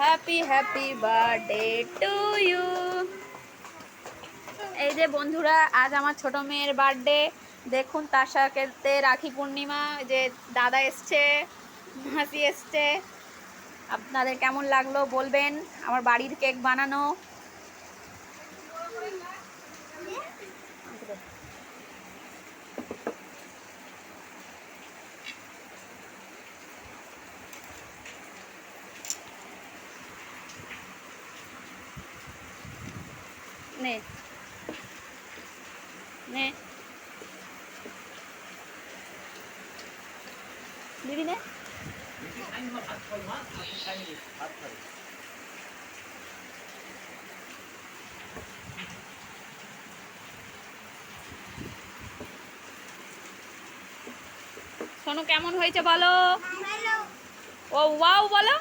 Happy happy birthday to you. এই যে বন্ধুরা, আজ আমার ছোট মেয়ের বার্থডে। দেখুন তার সাথে রাখি পূর্ণিমা, যে দাদা এসছে, মাসি এসছে। আপনাদের কেমন লাগলো বলবেন। আমার বাড়ির কেক বানানো। নে নে দিদি নে। সোনু কেমন হয়েছে বলো। ও ওয়াও বলো।